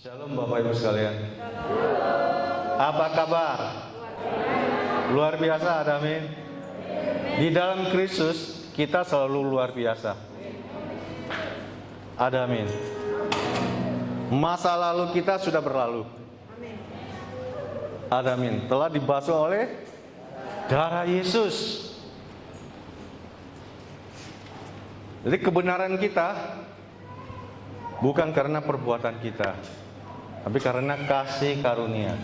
Shalom Bapak Ibu sekalian. Apa kabar? Luar biasa, amin. Di dalam Kristus kita selalu luar biasa. Amin. Masa lalu kita sudah berlalu. Amin. Telah dibasuh oleh darah Yesus. Jadi kebenaran kita bukan karena perbuatan kita, tapi karena kasih karunia,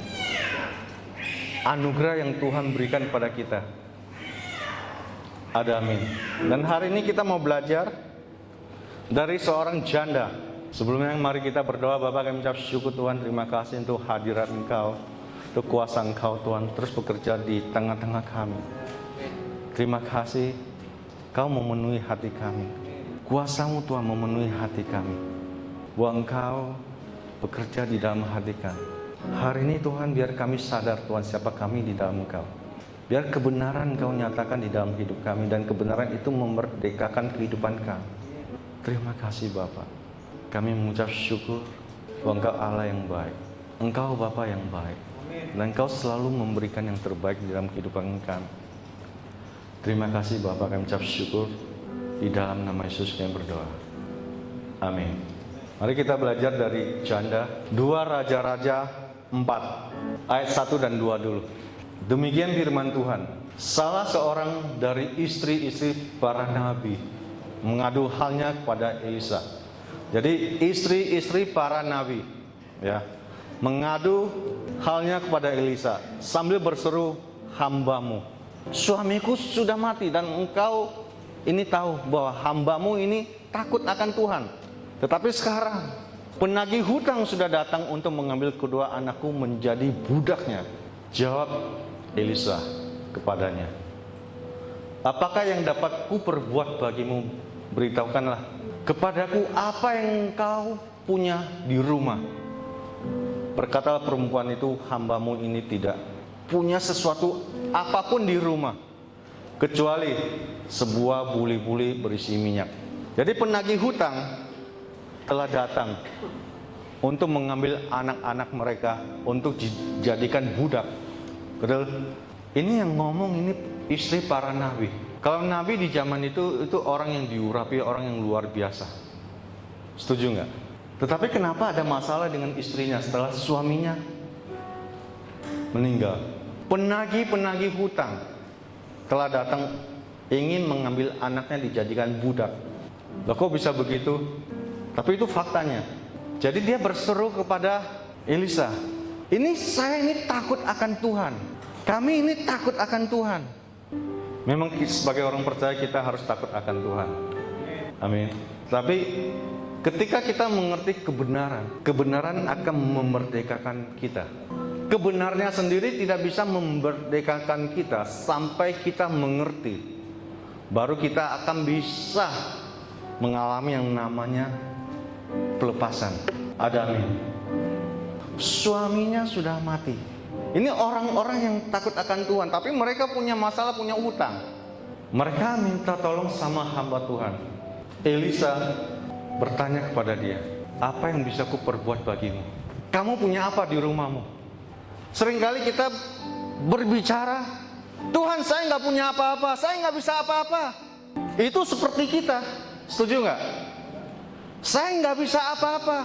anugerah yang Tuhan berikan kepada kita. Amin. Dan hari ini kita mau belajar dari seorang janda. Sebelumnya mari kita berdoa. Bapa, kami ucap syukur Tuhan, terima kasih untuk hadirat Engkau, untuk kuasa Engkau Tuhan terus bekerja di tengah-tengah kami. Terima kasih Kau memenuhi hati kami. Kuasa-Mu Tuhan memenuhi hati kami, bahwa Engkau bekerja di dalam hati kami. Hari ini Tuhan, biar kami sadar Tuhan siapa kami di dalam Engkau. Biar kebenaran Engkau nyatakan di dalam hidup kami, dan kebenaran itu memerdekakan kehidupan kami. Terima kasih Bapa. Kami mengucap syukur bahwa Engkau Allah yang baik, Engkau Bapa yang baik, dan Engkau selalu memberikan yang terbaik di dalam kehidupan kami. Terima kasih Bapa, kami mengucap syukur. Di dalam nama Yesus kami berdoa. Amin. Mari kita belajar dari janda 2 Raja-Raja 4 ayat 1 dan 2 dulu. Demikian firman Tuhan. Salah seorang dari istri-istri para nabi mengadu halnya kepada Elisa. Jadi istri-istri para nabi ya, mengadu halnya kepada Elisa sambil berseru, "Hambamu, suamiku sudah mati dan engkau ini tahu bahwa hambamu ini takut akan Tuhan. Tetapi sekarang penagih hutang sudah datang untuk mengambil kedua anakku menjadi budaknya." Jawab Elisa kepadanya, "Apakah yang dapat ku perbuat bagimu? Beritahukanlah kepadaku apa yang kau punya di rumah." Berkatalah perempuan itu, "Hambamu ini tidak punya sesuatu apapun di rumah, kecuali sebuah buli-buli berisi minyak." Jadi penagih hutang telah datang untuk mengambil anak-anak mereka untuk dijadikan budak. Betul? Ini yang ngomong ini istri para nabi. Kalau nabi di zaman itu orang yang diurapi, orang yang luar biasa. Setuju nggak? Tetapi kenapa ada masalah dengan istrinya setelah suaminya meninggal? Penagih hutang telah datang ingin mengambil anaknya dijadikan budak. Loh, kok bisa begitu? Tapi itu faktanya. Jadi dia berseru kepada Elisa, saya ini takut akan Tuhan. Kami ini takut akan Tuhan." Memang sebagai orang percaya kita harus takut akan Tuhan. Amin. Tapi ketika kita mengerti kebenaran akan memerdekakan kita. Kebenarnya sendiri tidak bisa memerdekakan kita sampai kita mengerti. Baru kita akan bisa mengalami yang namanya pelepasan. Amin. Suaminya sudah mati. Ini orang-orang yang takut akan Tuhan, tapi mereka punya masalah, punya utang. Mereka minta tolong sama hamba Tuhan. Elisa bertanya kepada dia, "Apa yang bisa ku perbuat bagimu? Kamu punya apa di rumahmu?" Seringkali kita berbicara, "Tuhan, saya nggak punya apa-apa, saya nggak bisa apa-apa." Itu seperti kita, setuju nggak? Saya nggak bisa apa-apa.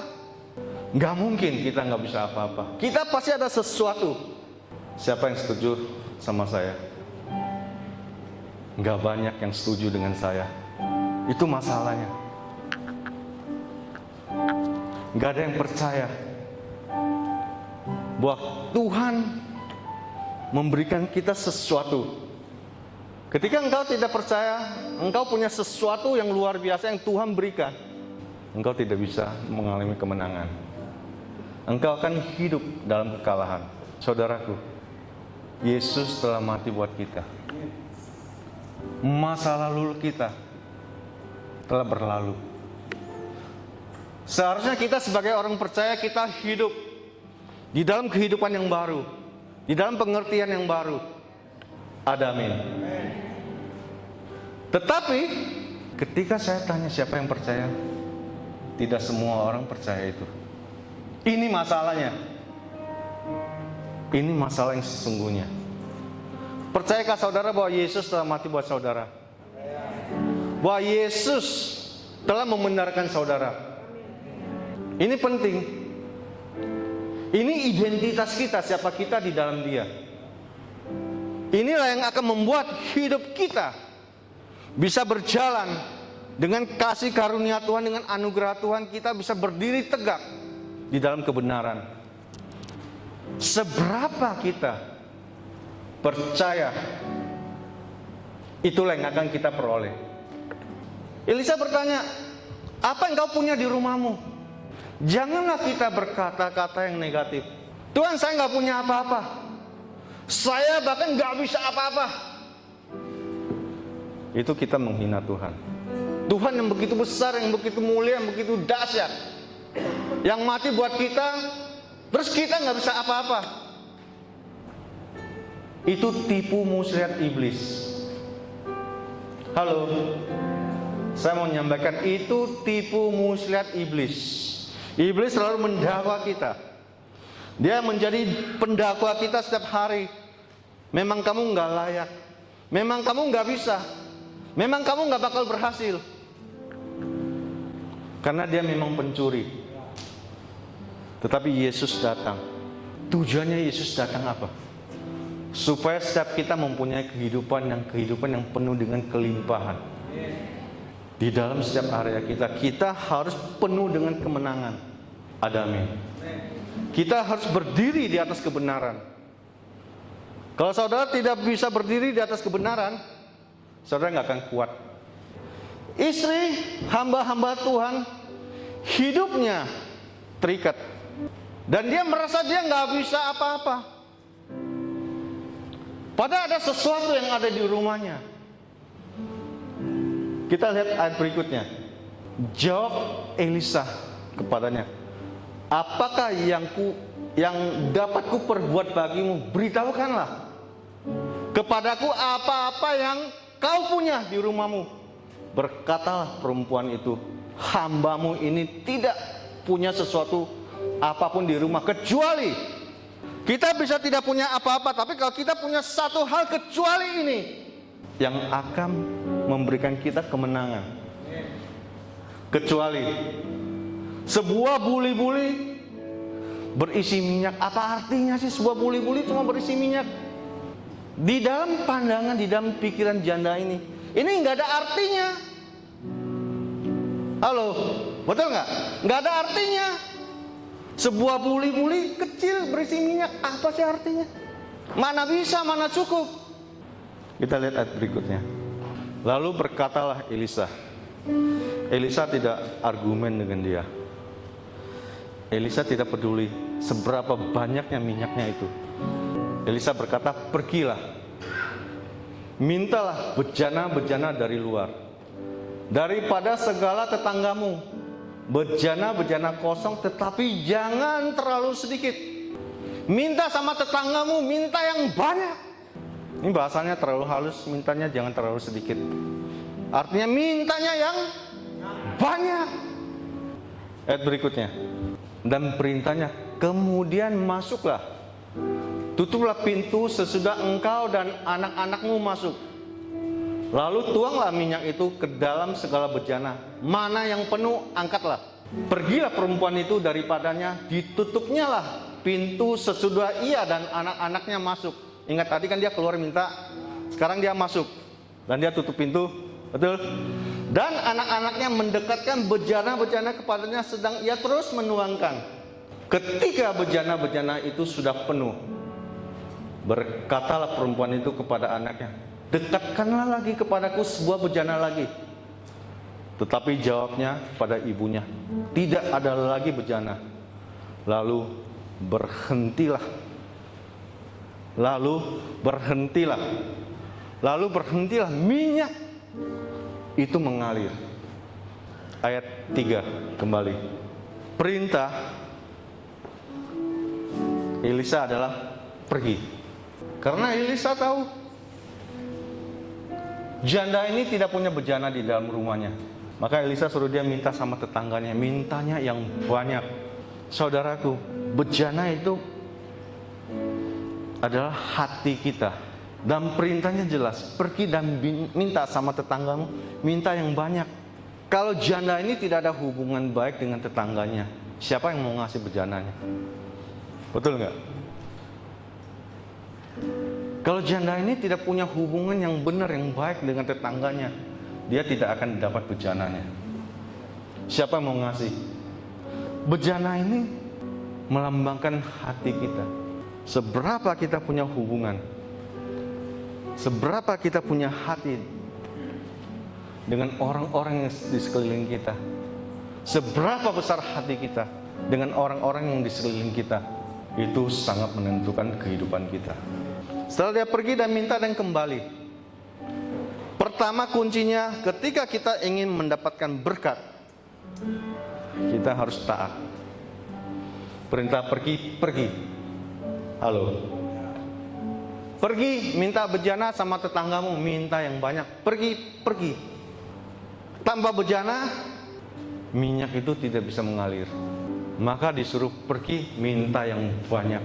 Nggak mungkin kita nggak bisa apa-apa. Kita pasti ada sesuatu. Siapa yang setuju sama saya? Nggak banyak yang setuju dengan saya. Itu masalahnya. Nggak ada yang percaya bahwa Tuhan memberikan kita sesuatu. Ketika engkau tidak percaya, engkau punya sesuatu yang luar biasa yang Tuhan berikan, engkau tidak bisa mengalami kemenangan. Engkau akan hidup dalam kekalahan. Saudaraku, Yesus telah mati buat kita. Masa lalu kita telah berlalu. Seharusnya kita sebagai orang percaya, kita hidup di dalam kehidupan yang baru, di dalam pengertian yang baru. Amin. Tetapi ketika saya tanya siapa yang percaya, tidak semua orang percaya itu. Ini masalahnya. Ini masalah yang sesungguhnya. Percayakah saudara bahwa Yesus telah mati buat saudara? Bahwa Yesus telah membenarkan saudara. Ini penting. Ini identitas kita, siapa kita di dalam Dia. Inilah yang akan membuat hidup kita bisa berjalan dengan kasih karunia Tuhan, dengan anugerah Tuhan, kita bisa berdiri tegak di dalam kebenaran. Seberapa kita percaya, itulah yang akan kita peroleh. Elisa bertanya, apa yang kau punya di rumahmu? Janganlah kita berkata-kata yang negatif. Tuhan, saya nggak punya apa-apa. Saya bahkan nggak bisa apa-apa. Itu kita menghina Tuhan. Tuhan yang begitu besar, yang begitu mulia, yang begitu dahsyat, yang mati buat kita, terus kita nggak bisa apa-apa. Itu tipu muslihat iblis. Halo, saya mau menyampaikan itu tipu muslihat iblis. Iblis selalu mendakwa kita. Dia menjadi pendakwa kita setiap hari. Memang kamu nggak layak. Memang kamu nggak bisa. Memang kamu nggak bakal berhasil. Karena dia memang pencuri. Tetapi Yesus datang. Tujuannya Yesus datang apa? Supaya setiap kita mempunyai kehidupan yang penuh dengan kelimpahan. Di dalam setiap area kita harus penuh dengan kemenangan. Amin. Kita harus berdiri di atas kebenaran. Kalau saudara tidak bisa berdiri di atas kebenaran, saudara nggak akan kuat. Istri hamba-hamba Tuhan, hidupnya terikat, dan dia merasa dia nggak bisa apa-apa. Padahal ada sesuatu yang ada di rumahnya. Kita lihat ayat berikutnya. Jawab Elisa kepadanya, apakah yang dapat ku perbuat bagimu? Beritahukanlah kepadaku apa-apa yang kau punya di rumahmu. Berkatalah perempuan itu, hambamu ini tidak punya sesuatu apapun di rumah, kecuali kita bisa tidak punya apa-apa, tapi kalau kita punya satu hal kecuali ini, yang akan memberikan kita kemenangan. Kecuali sebuah buli-buli berisi minyak. Apa artinya sih sebuah buli-buli cuma berisi minyak? Di dalam pandangan, di dalam pikiran janda ini nggak ada artinya. Halo, betul nggak? Nggak ada artinya. Sebuah buli-buli kecil berisi minyak, apa sih artinya? Mana bisa, mana cukup? Kita lihat ayat berikutnya. Lalu berkatalah Elisa. Elisa tidak argumen dengan dia. Elisa tidak peduli seberapa banyaknya minyaknya itu. Elisa berkata, pergilah, mintalah bejana-bejana dari luar, daripada segala tetanggamu, bejana-bejana kosong, tetapi jangan terlalu sedikit. Minta sama tetanggamu, minta yang banyak. Ini bahasanya terlalu halus, mintanya jangan terlalu sedikit. Artinya mintanya yang banyak. Ayat berikutnya. Dan perintahnya, kemudian masuklah, tutuplah pintu sesudah engkau dan anak-anakmu masuk. Lalu tuanglah minyak itu ke dalam segala bejana. Mana yang penuh, angkatlah. Pergilah perempuan itu daripadanya, ditutupnya lah pintu sesudah ia dan anak-anaknya masuk. Ingat tadi kan dia keluar minta, sekarang dia masuk dan dia tutup pintu, betul? Dan anak-anaknya mendekatkan bejana-bejana kepadanya, sedang ia terus menuangkan. Ketika bejana-bejana itu sudah penuh, berkatalah perempuan itu kepada anaknya, dekatkanlah lagi kepadaku sebuah bejana lagi. Tetapi jawabnya pada ibunya, tidak ada lagi bejana. Lalu berhentilah minyak itu mengalir. Ayat 3 kembali. Perintah Elisa adalah pergi. Karena Elisa tahu janda ini tidak punya bejana di dalam rumahnya. Maka Elisa suruh dia minta sama tetangganya, mintanya yang banyak. Saudaraku, bejana itu adalah hati kita. Dan perintahnya jelas, pergi dan minta sama tetanggamu, minta yang banyak. Kalau janda ini tidak ada hubungan baik dengan tetangganya, siapa yang mau ngasih bejananya? Betul nggak? Kalau janda ini tidak punya hubungan yang benar, yang baik dengan tetangganya, dia tidak akan dapat bejananya. Siapa yang mau ngasih? Bejana ini melambangkan hati kita. Seberapa kita punya hubungan, seberapa kita punya hati dengan orang-orang yang di sekeliling kita, seberapa besar hati kita dengan orang-orang yang di sekeliling kita, itu sangat menentukan kehidupan kita. Setelah dia pergi dan minta dan kembali, pertama kuncinya ketika kita ingin mendapatkan berkat, kita harus taat. Perintah pergi, pergi. Halo. Pergi, minta bejana sama tetanggamu, minta yang banyak. Pergi, pergi. Tanpa bejana, minyak itu tidak bisa mengalir. Maka disuruh pergi, minta yang banyak.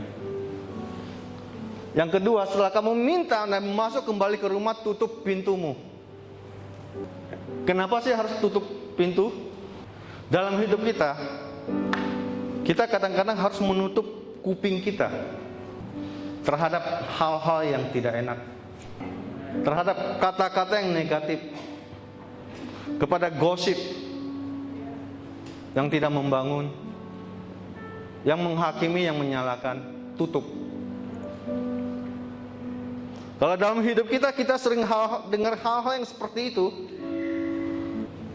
Yang kedua, setelah kamu minta dan masuk kembali ke rumah, tutup pintumu. Kenapa sih harus tutup pintu? Dalam hidup kita, kita kadang-kadang harus menutup kuping kita terhadap hal-hal yang tidak enak, terhadap kata-kata yang negatif, kepada gosip yang tidak membangun, yang menghakimi, yang menyalahkan. Tutup. Kalau dalam hidup kita sering dengar hal-hal yang seperti itu,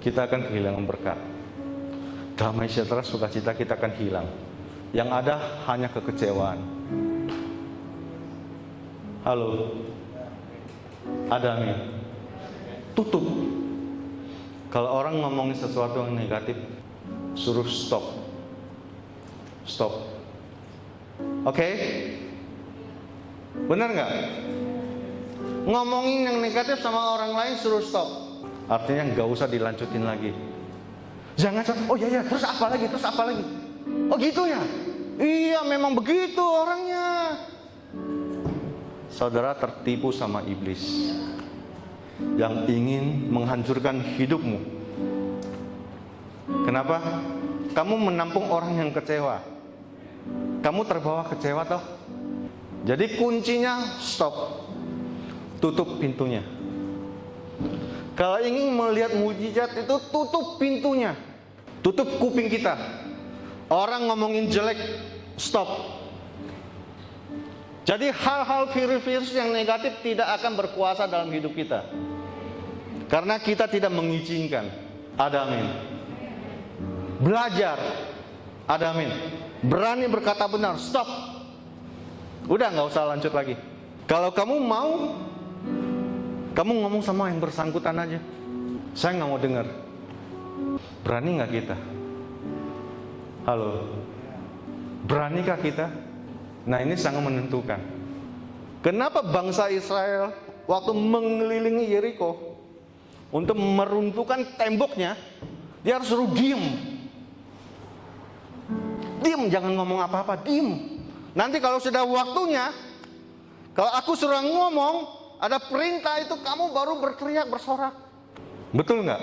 kita akan kehilangan berkat. Damai sejahtera, sukacita kita akan hilang. Yang ada hanya kekecewaan. Halo. Ada amin. Tutup. Kalau orang ngomongin sesuatu yang negatif, suruh stop. Stop. Oke? Benar nggak? Ngomongin yang negatif sama orang lain suruh stop. Artinya nggak usah dilanjutin lagi. Jangan, oh ya, terus apa lagi? Oh gitu ya? Iya, memang begitu orangnya. Saudara tertipu sama iblis yang ingin menghancurkan hidupmu. Kenapa? Kamu menampung orang yang kecewa. Kamu terbawa kecewa toh? Jadi kuncinya stop. Tutup pintunya. Kalau ingin melihat mujizat itu tutup pintunya. Tutup kuping kita. Orang ngomongin jelek, stop. Jadi hal-hal virus-virus yang negatif tidak akan berkuasa dalam hidup kita. Karena kita tidak mengizinkan. Ada amin. Belajar. Ada amin. Berani berkata benar, stop. Udah gak usah lanjut lagi. Kalau kamu mau, kamu ngomong sama yang bersangkutan aja. Saya nggak mau dengar. Berani nggak kita? Halo. Beranikah kita? Nah, ini sangat menentukan. Kenapa bangsa Israel waktu mengelilingi Yeriko untuk meruntuhkan temboknya, dia harus suruh diem. Diem, jangan ngomong apa-apa, diem. Nanti kalau sudah waktunya, kalau aku suruh ngomong, ada perintah itu kamu baru berteriak, bersorak. Betul nggak?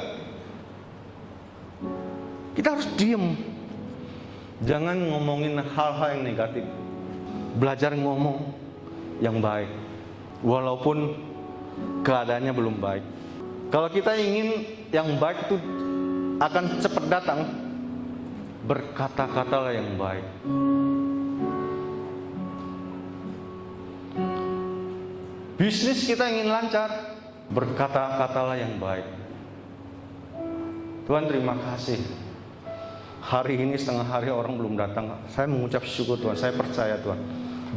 Kita harus diem. Jangan ngomongin hal-hal yang negatif. Belajar ngomong yang baik. Walaupun keadaannya belum baik. Kalau kita ingin yang baik itu akan cepat datang, berkata-katalah yang baik. Bisnis kita ingin lancar, berkata-katalah yang baik. Tuhan, terima kasih. Hari ini setengah hari orang belum datang. Saya mengucap syukur Tuhan, saya percaya Tuhan.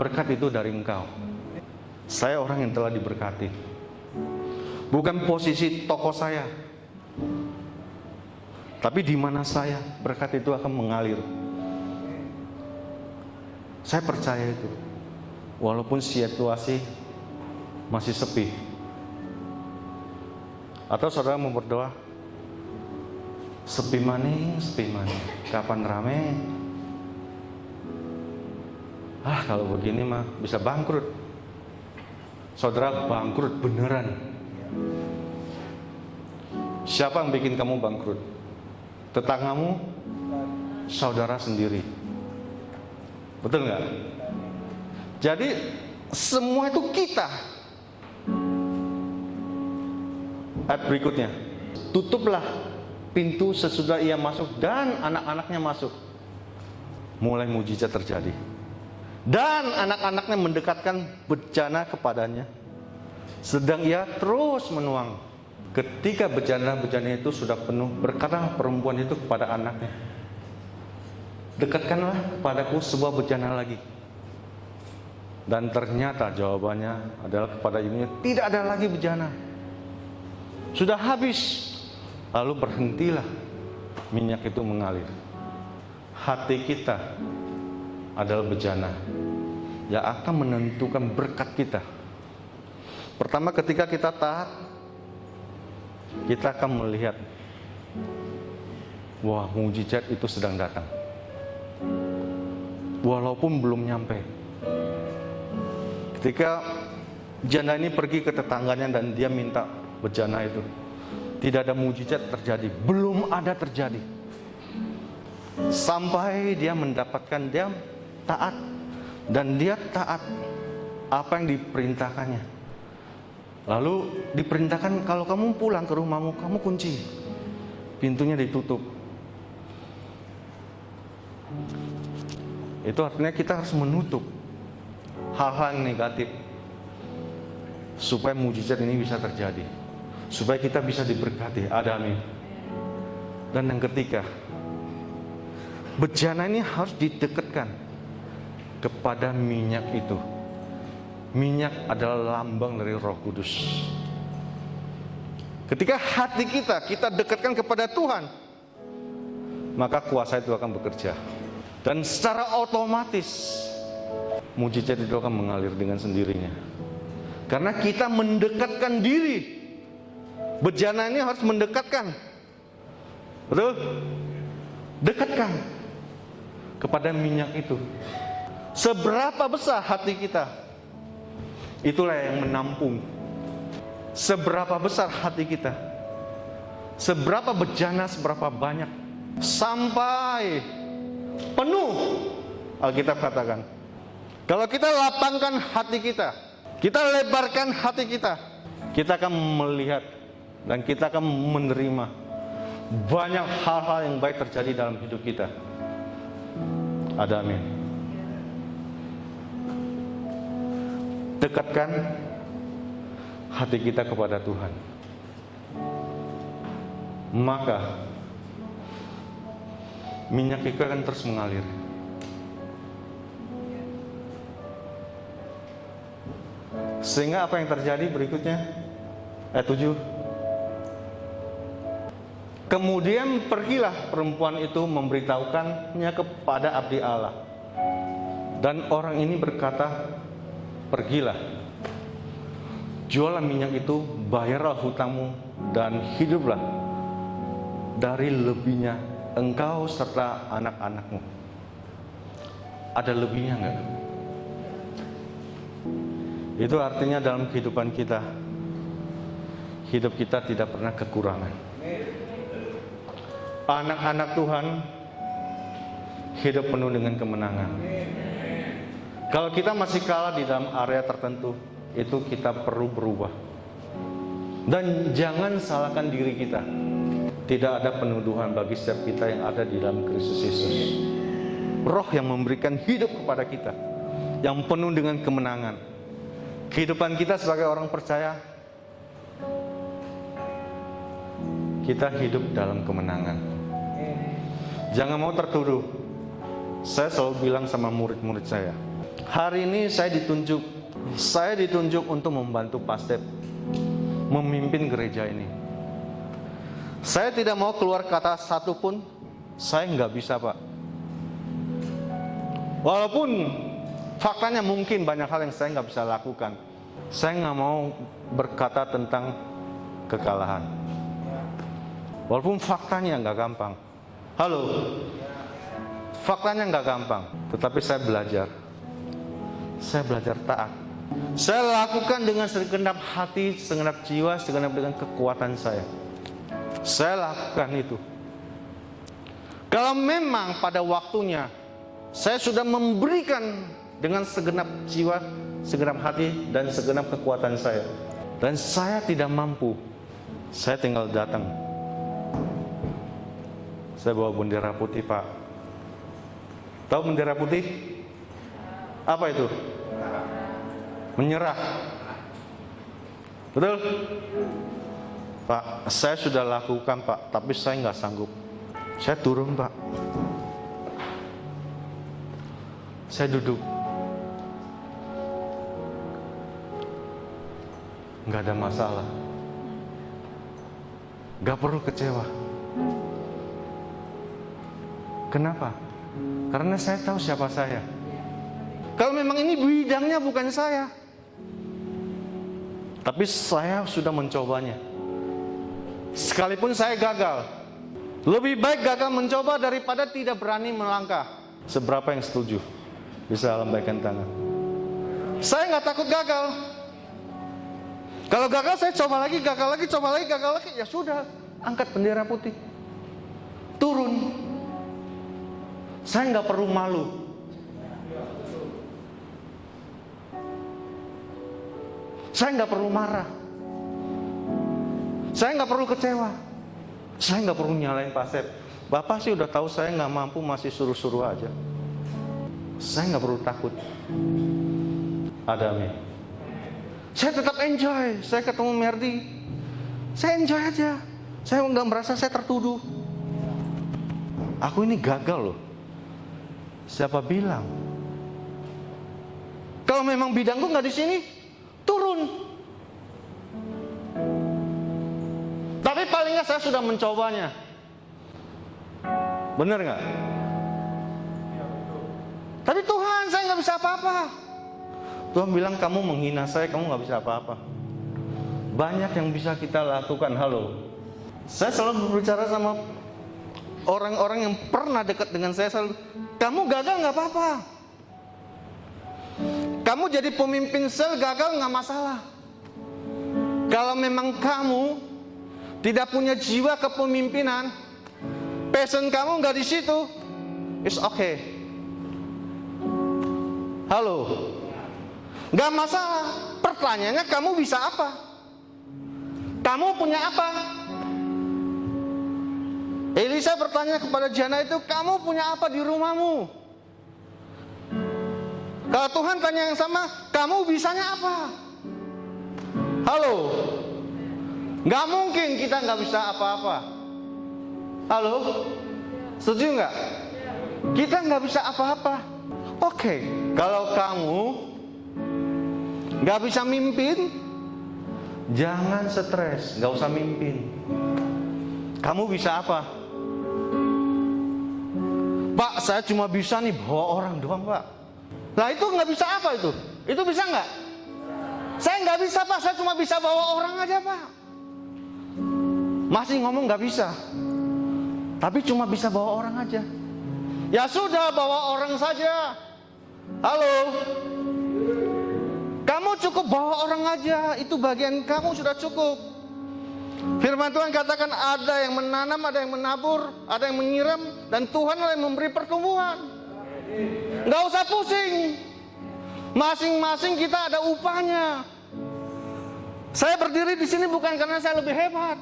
Berkat itu dari Engkau. Saya orang yang telah diberkati. Bukan posisi tokoh saya, tapi di mana saya, berkat itu akan mengalir. Saya percaya itu. Walaupun situasi masih sepi. Atau saudara mau berdoa, sepi maning, kapan rame? Kalau begini mah bisa bangkrut. Saudara, bangkrut beneran. Siapa yang bikin kamu bangkrut? Tetanggamu, saudara sendiri. Betul nggak? Jadi semua itu kita. Ayat berikutnya, tutuplah pintu sesudah ia masuk dan anak-anaknya masuk. Mulai mujizat terjadi. Dan anak-anaknya mendekatkan bejana kepadanya, sedang ia terus menuang. Ketika bejana-bejana itu sudah penuh, berkata perempuan itu kepada anaknya, dekatkanlah kepadaku sebuah bejana lagi. Dan ternyata jawabannya adalah kepada ibunya, tidak ada lagi bejana, sudah habis. Lalu berhentilah minyak itu mengalir. Hati kita adalah bejana yang akan menentukan berkat kita. Pertama, ketika kita taat, kita akan melihat, wah, mujizat itu sedang datang, walaupun belum nyampe. Ketika janda ini pergi ke tetangganya dan dia minta bejana itu, tidak ada mujizat terjadi, belum ada terjadi, sampai dia mendapatkan, dia taat, dan dia taat apa yang diperintahkannya. Lalu diperintahkan, kalau kamu pulang ke rumahmu, kamu kunci, pintunya ditutup. Itu artinya kita harus menutup hal-hal yang negatif, supaya mujizat ini bisa terjadi, supaya kita bisa diberkati. Ada amin. Dan yang ketiga, bejana ini harus didekatkan kepada minyak itu. Minyak adalah lambang dari Roh Kudus. Ketika hati kita dekatkan kepada Tuhan, maka kuasa itu akan bekerja. Dan secara otomatis mujizat itu akan mengalir dengan sendirinya. Karena kita mendekatkan diri. Bejana ini harus mendekatkan. Betul? Dekatkan kepada minyak itu. Seberapa besar hati kita, itulah yang menampung. Seberapa besar hati kita, seberapa bejana, seberapa banyak, sampai penuh. Alkitab katakan, kalau kita lapangkan hati kita lebarkan hati kita akan melihat dan kita akan menerima banyak hal-hal yang baik terjadi dalam hidup kita. Ada amin. Dekatkan hati kita kepada Tuhan, maka minyak itu akan terus mengalir. Sehingga apa yang terjadi berikutnya? Ayat 7. Kemudian pergilah perempuan itu memberitahukannya kepada abdi Allah. Dan orang ini berkata, pergilah, jualah minyak itu, bayarlah hutangmu, dan hiduplah dari lebihnya engkau serta anak-anakmu. Ada lebihnya enggak? Itu artinya dalam kehidupan kita, hidup kita tidak pernah kekurangan. Anak-anak Tuhan hidup penuh dengan kemenangan. Kalau kita masih kalah di dalam area tertentu, itu kita perlu berubah. Dan jangan salahkan diri kita. Tidak ada penuduhan bagi setiap kita yang ada di dalam Kristus Yesus. Roh yang memberikan hidup kepada kita, yang penuh dengan kemenangan. Kehidupan kita sebagai orang percaya, kita hidup dalam kemenangan. Jangan mau tertuduh. Saya selalu bilang sama murid-murid saya, hari ini saya ditunjuk untuk membantu pastor memimpin gereja ini. Saya tidak mau keluar kata satu pun, saya nggak bisa, Pak. Walaupun faktanya mungkin banyak hal yang saya nggak bisa lakukan. Saya nggak mau berkata tentang kekalahan. Walaupun faktanya nggak gampang. Halo, faktanya nggak gampang. Tetapi saya belajar Saya belajar taat. Saya lakukan dengan segenap hati, segenap jiwa, segenap dengan kekuatan saya. Saya lakukan itu. Kalau memang pada waktunya saya sudah memberikan dengan segenap jiwa, segenap hati, dan segenap kekuatan saya, dan saya tidak mampu, saya tinggal datang. Saya bawa bendera putih, Pak. Tahu bendera putih? Apa itu? Menyerah. Betul? Pak, saya sudah lakukan, Pak, tapi saya nggak sanggup. Saya turun, Pak. Saya duduk. Nggak ada masalah. Nggak perlu kecewa. Kenapa? Karena saya tahu siapa saya. Kalau memang ini bidangnya bukan saya, tapi saya sudah mencobanya. Sekalipun saya gagal, lebih baik gagal mencoba daripada tidak berani melangkah. Seberapa yang setuju? Bisa lambaikan tangan. Saya nggak takut gagal. Kalau gagal saya coba lagi, gagal lagi, coba lagi, gagal lagi. Ya sudah, angkat bendera putih, turun. Saya nggak perlu malu. Saya nggak perlu marah. Saya nggak perlu kecewa. Saya nggak perlu nyalain Pak Sep. Bapak sih udah tahu saya nggak mampu, masih suruh-suruh aja. Saya nggak perlu takut. Ada nih. Saya tetap enjoy. Saya ketemu Merdi, saya enjoy aja. Saya nggak merasa saya tertuduh. Aku ini gagal loh. Siapa bilang? Kalau memang bidangku nggak di sini, turun. Tapi paling nggak saya sudah mencobanya. Bener nggak? Tapi Tuhan, saya nggak bisa apa-apa. Tuhan bilang kamu menghina saya, kamu nggak bisa apa-apa. Banyak yang bisa kita lakukan. Halo, saya selalu berbicara sama orang-orang yang pernah dekat dengan saya, selalu, kamu gagal nggak apa-apa. Kamu jadi pemimpin sel gagal nggak masalah. Kalau memang kamu tidak punya jiwa kepemimpinan, passion kamu nggak di situ, it's okay. Halo, nggak masalah. Pertanyaannya kamu bisa apa? Kamu punya apa? Elisa bertanya kepada Jana itu, kamu punya apa di rumahmu? Kalau Tuhan tanya yang sama, kamu bisanya apa? Halo, nggak mungkin kita nggak bisa apa-apa. Halo, setuju nggak? Kita nggak bisa apa-apa. Oke, kalau kamu nggak bisa mimpin, jangan stres, nggak usah mimpin. Kamu bisa apa? Pak, saya cuma bisa nih bawa orang doang, Pak. Lah itu nggak bisa apa itu? Itu bisa nggak? Saya nggak bisa, Pak. Saya cuma bisa bawa orang aja, Pak. Masih ngomong nggak bisa, tapi cuma bisa bawa orang aja. Ya sudah, bawa orang saja. Halo, kamu cukup bawa orang aja. Itu bagian kamu sudah cukup. Firman Tuhan katakan ada yang menanam, ada yang menabur, ada yang menyiram, dan Tuhan yang memberi pertumbuhan. Nggak usah pusing. Masing-masing kita ada upahnya. Saya berdiri di sini bukan karena saya lebih hebat,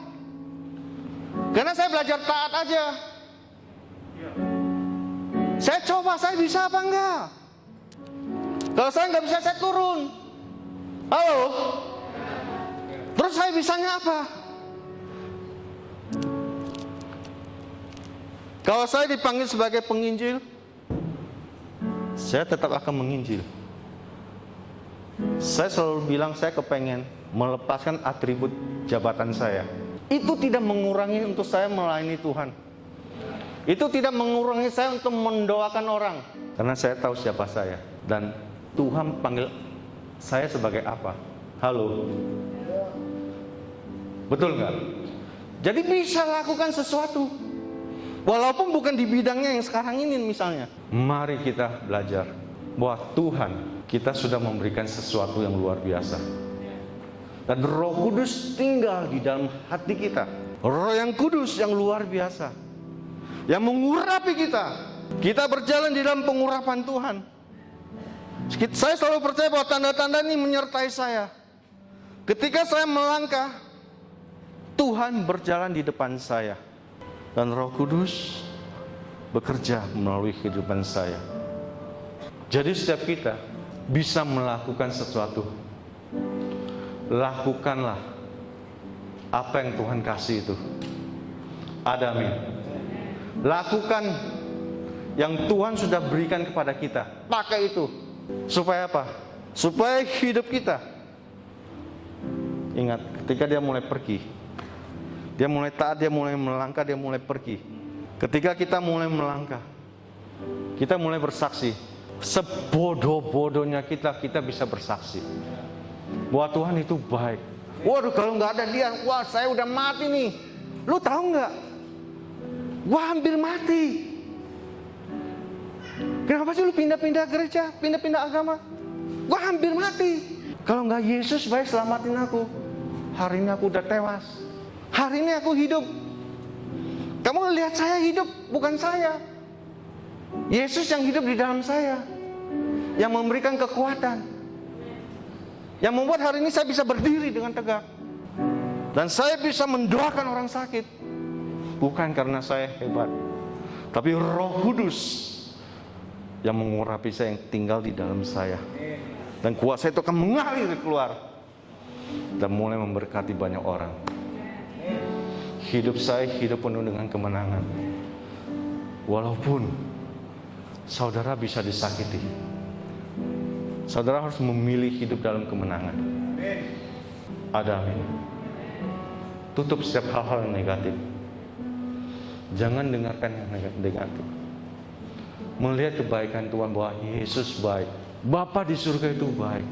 karena saya belajar taat aja. Saya coba, saya bisa apa enggak? Kalau saya nggak bisa, saya turun. Halo. Terus saya bisanya apa? Kalau saya dipanggil sebagai penginjil, saya tetap akan menginjil. Saya selalu bilang saya kepengen melepaskan atribut jabatan saya. Itu tidak mengurangi untuk saya melayani Tuhan. Itu tidak mengurangi saya untuk mendoakan orang. Karena saya tahu siapa saya. Dan Tuhan panggil saya sebagai apa. Halo. Betul nggak? Jadi bisa lakukan sesuatu. Walaupun bukan di bidangnya yang sekarang ini misalnya. Mari kita belajar bahwa Tuhan kita sudah memberikan sesuatu yang luar biasa. Dan Roh Kudus tinggal di dalam hati kita. Roh yang kudus yang luar biasa, yang mengurapi kita. Kita berjalan di dalam pengurapan Tuhan. Saya selalu percaya bahwa tanda-tanda ini menyertai saya. Ketika saya melangkah, Tuhan berjalan di depan saya. Dan Roh Kudus bekerja melalui kehidupan saya. Jadi setiap kita bisa melakukan sesuatu. Lakukanlah apa yang Tuhan kasih itu. Ada amin. Lakukan yang Tuhan sudah berikan kepada kita. Pakai itu. Supaya apa? Supaya hidup kita. Ingat, ketika dia mulai pergi, dia mulai taat, dia mulai melangkah, dia mulai pergi. Ketika kita mulai melangkah, kita mulai bersaksi. Sebodoh-bodohnya kita bisa bersaksi bahwa Tuhan itu baik. Waduh, kalau nggak ada dia, wah saya udah mati nih. Lu tahu nggak? Wah, hampir mati. Kenapa sih lu pindah-pindah gereja, pindah-pindah agama? Gua hampir mati. Kalau nggak Yesus baik selamatin aku, hari ini aku udah tewas. Hari ini aku hidup. Kamu lihat saya hidup, bukan saya. Yesus yang hidup di dalam saya, yang memberikan kekuatan, yang membuat hari ini saya bisa berdiri dengan tegak. Dan saya bisa mendoakan orang sakit. Bukan karena saya hebat, tapi Roh Kudus yang mengurapi saya, yang tinggal di dalam saya. Dan kuasa itu akan mengalir keluar dan mulai memberkati banyak orang. Hidup saya hidup penuh dengan kemenangan. Walaupun saudara bisa disakiti, saudara harus memilih hidup dalam kemenangan. Ada amin. Tutup setiap hal-hal yang negatif. Jangan dengarkan yang negatif. Melihat kebaikan Tuhan, bahwa Yesus baik, Bapa di surga itu baik.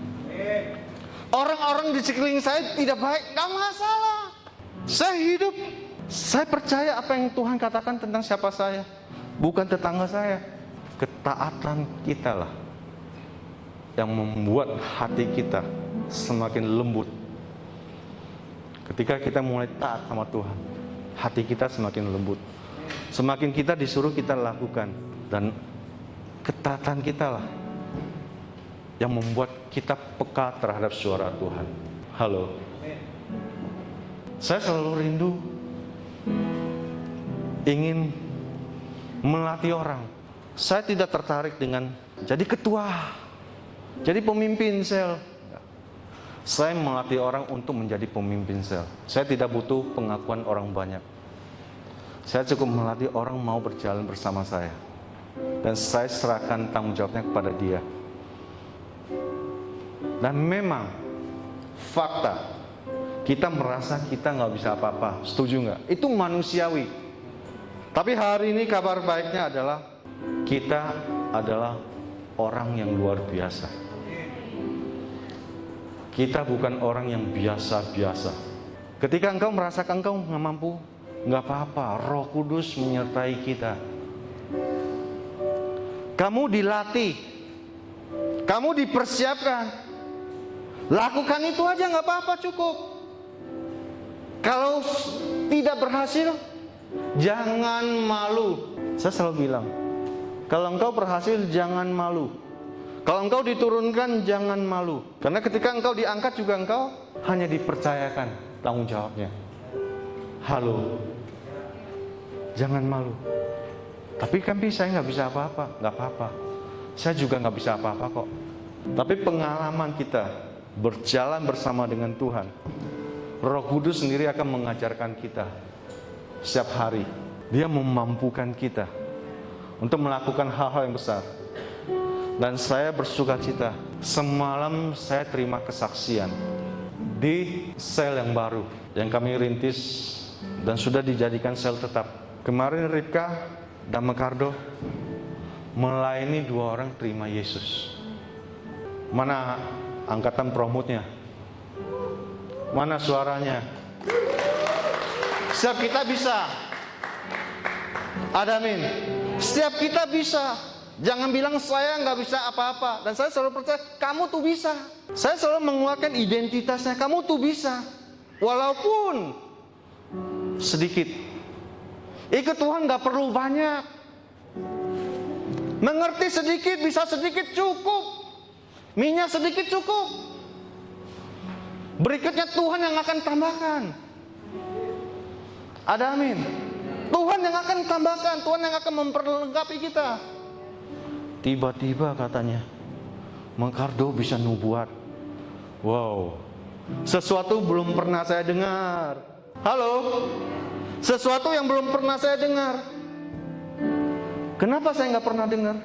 Orang-orang di sekeliling saya tidak baik, gak masalah. Saya hidup, saya percaya apa yang Tuhan katakan tentang siapa saya, bukan tetangga saya. Ketaatan kita lah yang membuat hati kita semakin lembut. Ketika kita mulai taat sama Tuhan, hati kita semakin lembut. Semakin kita disuruh kita lakukan, dan ketaatan kita lah yang membuat kita peka terhadap suara Tuhan. Halo. Saya selalu rindu ingin melatih orang. Saya tidak tertarik dengan jadi ketua, jadi pemimpin sel. Saya melatih orang untuk menjadi pemimpin sel. Saya tidak butuh pengakuan orang banyak. Saya cukup melatih orang mau berjalan bersama saya. Dan saya serahkan tanggung jawabnya kepada dia. Dan memang fakta, kita merasa kita nggak bisa apa-apa. Setuju nggak? Itu manusiawi. Tapi hari ini kabar baiknya adalah kita adalah orang yang luar biasa. Kita bukan orang yang biasa-biasa. Ketika engkau merasakan engkau nggak mampu, nggak apa-apa. Roh Kudus menyertai kita. Kamu dilatih, kamu dipersiapkan. Lakukan itu aja, nggak apa-apa, cukup. Kalau tidak berhasil, jangan malu. Saya selalu bilang, kalau engkau berhasil, jangan malu. Kalau engkau diturunkan, jangan malu. Karena ketika engkau diangkat juga engkau hanya dipercayakan tanggung jawabnya. Halo, jangan malu. Tapi kan saya nggak bisa apa-apa, nggak apa-apa. Saya juga nggak bisa apa-apa kok. Tapi pengalaman kita berjalan bersama dengan Tuhan, Roh Kudus sendiri akan mengajarkan kita setiap hari. Dia memampukan kita untuk melakukan hal-hal yang besar. Dan saya bersukacita, semalam saya terima kesaksian di sel yang baru yang kami rintis dan sudah dijadikan sel tetap. Kemarin Ripka dan Mekardo melayani 2 orang terima Yesus. Mana angkatan promotnya? Mana suaranya? Setiap kita bisa. Ada amin. Setiap kita bisa. Jangan bilang saya nggak bisa apa-apa. Dan saya selalu percaya, kamu tuh bisa. Saya selalu menguatkan identitasnya, kamu tuh bisa. Walaupun sedikit. Ikut Tuhan nggak perlu banyak. Mengerti sedikit, bisa sedikit cukup. Minyak sedikit cukup. Berikutnya Tuhan yang akan tambahkan. Ada amin. Tuhan yang akan tambahkan, Tuhan yang akan memperlengkapi kita. Tiba-tiba katanya, Mengkardo bisa nubuat. Wow, sesuatu belum pernah saya dengar. Halo, sesuatu yang belum pernah saya dengar. Kenapa saya nggak pernah dengar?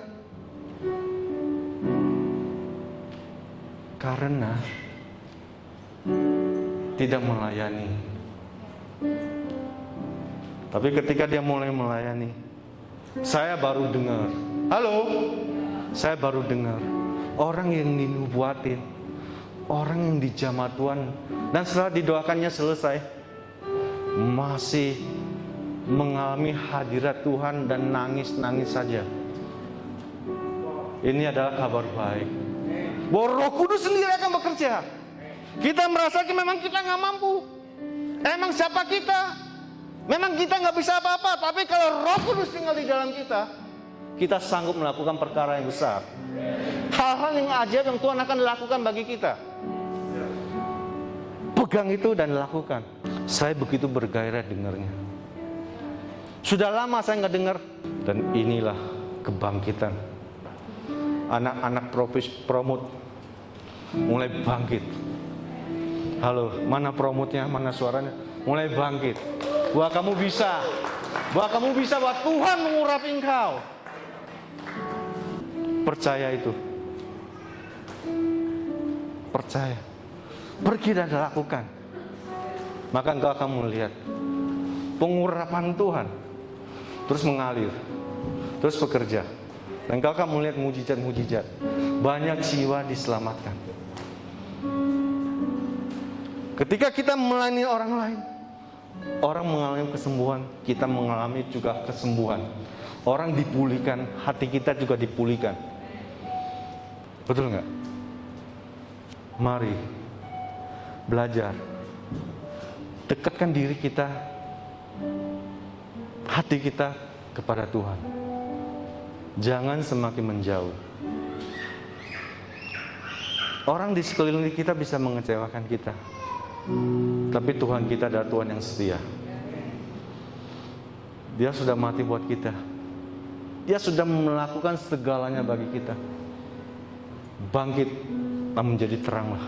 Karena tidak melayani. Tapi ketika dia mulai melayani, saya baru dengar. Halo, saya baru dengar orang yang dinubuatin, orang yang dijamah Tuhan, dan setelah didoakannya selesai, masih mengalami hadirat Tuhan dan nangis-nangis saja. Ini adalah kabar baik, bahwa Roh Kudus sendiri akan bekerja. Kita merasa memang kita nggak mampu. Emang siapa kita? Memang kita nggak bisa apa-apa. Tapi kalau Roh Kudus tinggal di dalam kita sanggup melakukan perkara yang besar. Hal-hal yang ajaib yang Tuhan akan lakukan bagi kita. Pegang itu dan lakukan. Saya begitu bergairah dengarnya. Sudah lama saya nggak dengar. Dan inilah kebangkitan. Anak-anak promot mulai bangkit. Halo, mana promotnya, mana suaranya? Mulai bangkit. Bahwa kamu bisa. Bahwa kamu bisa, bahwa Tuhan mengurapi engkau. Percaya itu. Percaya. Pergi dan lakukan. Maka engkau akan melihat pengurapan Tuhan terus mengalir, terus bekerja. Dan engkau akan melihat mujizat-mujizat. Banyak jiwa diselamatkan. Ketika kita melayani orang lain, orang mengalami kesembuhan, kita mengalami juga kesembuhan. Orang dipulihkan, hati kita juga dipulihkan. Betul nggak? Mari belajar, dekatkan diri kita, hati kita kepada Tuhan. Jangan semakin menjauh. Orang di sekeliling kita bisa mengecewakan kita, tapi Tuhan kita adalah Tuhan yang setia. Dia sudah mati buat kita. Dia sudah melakukan segalanya bagi kita. Bangkit dan menjadi teranglah.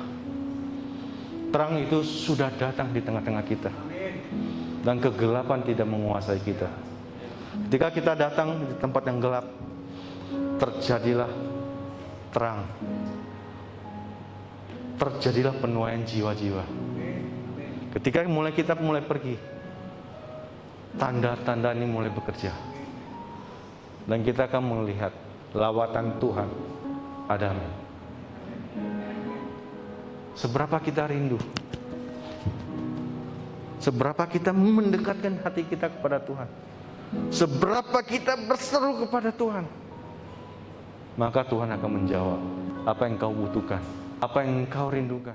Terang itu sudah datang di tengah-tengah kita. Dan kegelapan tidak menguasai kita. Ketika kita datang di tempat yang gelap, terjadilah terang. Terjadilah penuaian jiwa-jiwa. Ketika kita mulai pergi, tanda-tanda ini mulai bekerja. Dan kita akan melihat lawatan Tuhan. Ada. Seberapa kita rindu, seberapa kita mendekatkan hati kita kepada Tuhan, seberapa kita berseru kepada Tuhan, maka Tuhan akan menjawab apa yang kau butuhkan, apa yang kau rindukan.